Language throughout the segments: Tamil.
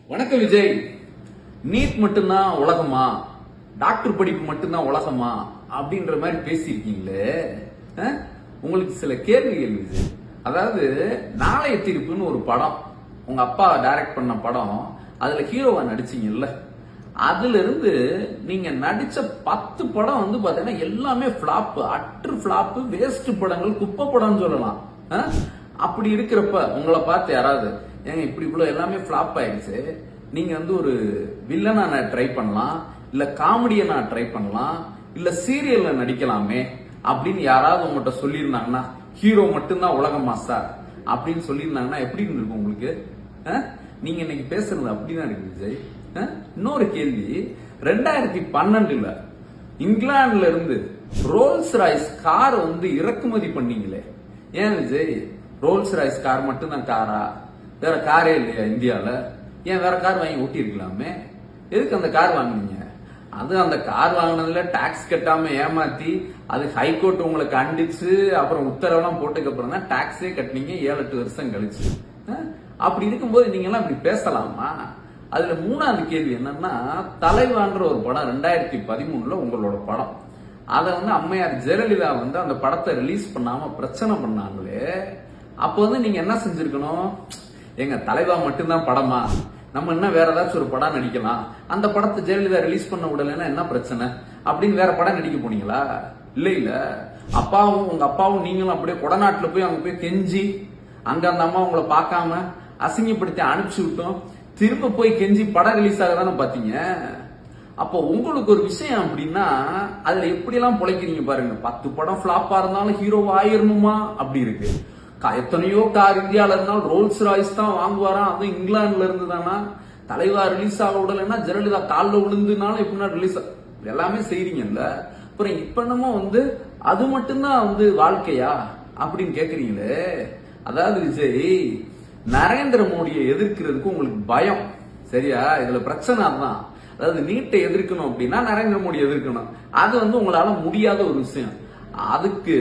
வணக்கம் விஜய். நீட் மட்டும்தான் உலகமா, டாக்டர் படிப்பு மட்டும்தான் உலகமா அப்படின்ற மாதிரி பேசியிருக்கீங்களே. உங்களுக்கு சில கேள்விகள் விஜய். அதாவது நாளைய தீர்ப்புன்னு ஒரு படம், உங்க அப்பா டைரக்ட் பண்ண படம், அதுல ஹீரோவா நடிச்சீங்கல்ல. அதுல இருந்து நீங்க நடிச்ச 10 படம் வந்து பாத்தீங்கன்னா எல்லாமே பிளாப், அட்ரு பிளாப், வேஸ்ட் படங்கள், குப்பை படம்னு சொல்லலாம். அப்படி இருக்கிறப்ப உங்களை பார்த்து யாராவது ஏங்க இப்படி இவ்வளவு எல்லாமே பிளாப் ஆயிடுச்சு, நீங்க வந்து ஒரு வில்லனா நான் ட்ரை பண்ணலாம், இல்ல காமெடியை நான் ட்ரை பண்ணலாம், இல்ல சீரியல்ல நடிக்கலாமே அப்படின்னு யாராவது உங்கள்கிட்ட சொல்லியிருந்தாங்கன்னா, ஹீரோ மட்டும்தான் உலகமா சார் அப்படின்னு சொல்லியிருந்தாங்கன்னா எப்படி இருந்திருக்கும் உங்களுக்கு? நீங்க இன்னைக்கு பேசுறது அப்படிதான் இருக்கு விஜய். இன்னொரு கேள்வி, 2012 இங்கிலாந்துல இருந்து ரோல்ஸ் ராய்ஸ் கார் வந்து இறக்குமதி பண்ணீங்களே, ஏன் விஜய்? ரோல்ஸ் ராய்ஸ் கார் மட்டும்தான் காரா? வேற காரே இல்லையா இந்தியால? ஏன் வேற கார் வாங்கி ஓட்டி இருக்கலாமே? எதுக்கு அந்த கார் வாங்கினீங்க? அது அந்த கார் வாங்கினதுல டாக்ஸ் கட்டாம ஏமாத்தி, அது ஹைகோர்ட் உங்களை கண்டிச்சு அப்புறம் உத்தரவெல்லாம் போட்டதுக்கு அப்புறம் தான் டாக்ஸே கட்டினீங்க 7-8 வருஷம் கழிச்சு. அப்படி இருக்கும்போது நீங்க எல்லாம் இப்படி பேசலாமா? அதுல 3வது கேள்வி என்னன்னா, தலைவான்ற ஒரு படம் 2013 உங்களோட படம், அத வந்து அம்மையார் ஜெயலலிதா வந்து அந்த படத்தை ரிலீஸ் பண்ணாம பிரச்சனை பண்ணாங்களே. அப்போ வந்து நீங்க என்ன செஞ்சிருக்கணும்? எங்க தலைவா மட்டும்தான் படமா, நம்ம என்ன வேற ஏதாச்சும் ஒரு படம் நடிக்கலாம், அந்த படத்தை ஜெயலலிதா ரிலீஸ் பண்ண விடலைன்னா என்ன பிரச்சனை அப்படின்னு வேற படம் நடிக்க போனீங்களா? இல்ல அப்பாவும் உங்க அப்பாவும் நீங்களும் அப்படியே கொடநாட்டுல போய் அங்க போய் கெஞ்சி, அங்க அந்த அம்மா உங்களை பார்க்காம அசிங்கப்படுத்தி அனுப்பிச்சு விட்டோம், திரும்ப போய் கெஞ்சி படம் ரிலீஸ் ஆக தானே பாத்தீங்க. அப்போ உங்களுக்கு ஒரு விஷயம் அப்படின்னா அதுல எப்படி எல்லாம் பொழைக்கிறீங்க பாருங்க. 10 படம் பிளாப்பா இருந்தாலும் ஹீரோவா ஆயிரணுமா அப்படி இருக்கு. எத்தனையோ கார் இந்தியால இருந்தாலும் ரோல்ஸ் ராய்ஸ் தான் வாங்குவாராம், அதுவும் இங்கிலாந்துல இருந்து தானா. தலைவா ரிலீஸ் ஆக விடலைன்னா ஜெயலலிதா காலில் விழுந்துனாலும் எப்படின்னா ரிலீஸ் எல்லாமே செய்றீங்கல்ல. அப்புறம் இப்ப என்னமோ வந்து அது மட்டும்தான் வந்து வாழ்க்கையா அப்படின்னு கேக்குறீங்களே. அதாவது விஜய், நரேந்திர மோடியை எதிர்க்கிறதுக்கு உங்களுக்கு பயம், சரியா? இதுல பிரச்சனை அதுதான். அதாவது நீட்டை எதிர்க்கணும் அப்படின்னா நரேந்திர மோடி எதிர்க்கணும், அது வந்து உங்களால முடியாத ஒரு விஷயம். அதுக்கு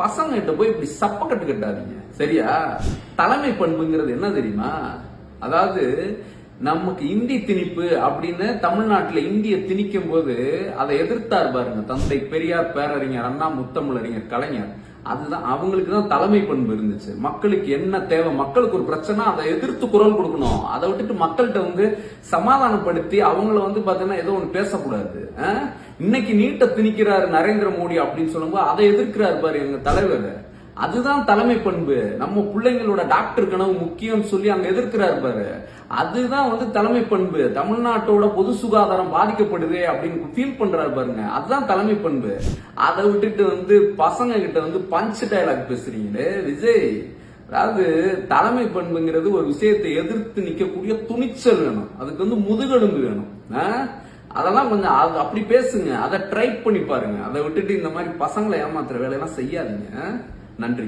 பசங்க கிட்ட போய் இப்படி சப்பக்கட்டு கட்டாதீங்க, சரியா? தலைமை பண்புங்கிறது என்ன தெரியுமா? அதாவது நமக்கு இந்தி திணிப்பு அப்படின்னு தமிழ்நாட்டுல இந்திய திணிக்கும் போது அதை எதிர்த்தார் பாருங்க தந்தை பெரியார், பேரறிஞர் அண்ணா, முத்தமிழறிஞர் கலைஞர். அதுதான் அவங்களுக்கு தான் தலைமை பண்பு இருந்துச்சு. மக்களுக்கு என்ன தேவை, மக்களுக்கு ஒரு பிரச்சனை, அதை எதிர்த்து குரல் கொடுக்கணும். அதை விட்டுட்டு மக்கள்கிட்ட வந்து சமாதானப்படுத்தி அவங்கள வந்து பாத்தீங்கன்னா ஏதோ ஒண்ணு பேசக்கூடாது. இன்னைக்கு நீட்டை திணிக்கிறாரு நரேந்திர மோடி அப்படின்னு சொல்லும்போது அதை எதிர்க்கிறாரு பாரு எங்க தலைவர். அதுதான் தலைமை பண்பு. நம்ம பிள்ளைங்களோட டாக்டர் கனவு முக்கியம் சொல்லி அங்க எதிர்க்கிறாரு பாரு, அதுதான் வந்து தலைமை பண்பு. தமிழ்நாட்டோட பொது சுகாதாரம் பாதிக்கப்படுது அப்படின்னு ஃபீல் பண்றாரு பாருங்க, அதுதான் தலைமை பண்பு. அதை விட்டுட்டு வந்து பசங்க கிட்ட வந்து பஞ்ச் டயலாக் பேசுறீங்களே விஜய். அதாவது தலைமை பண்புங்கிறது ஒரு விஷயத்தை எதிர்த்து நிக்கக்கூடிய துணிச்சல் வேணும், அதுக்கு வந்து முதுகெலும்பு வேணும். அதெல்லாம் கொஞ்சம் அப்படி பேசுங்க, அதை ட்ரை பண்ணி பாருங்க. அதை விட்டுட்டு இந்த மாதிரி பசங்களை ஏமாத்துற வேலையெல்லாம் செய்யாதீங்க. நன்றி.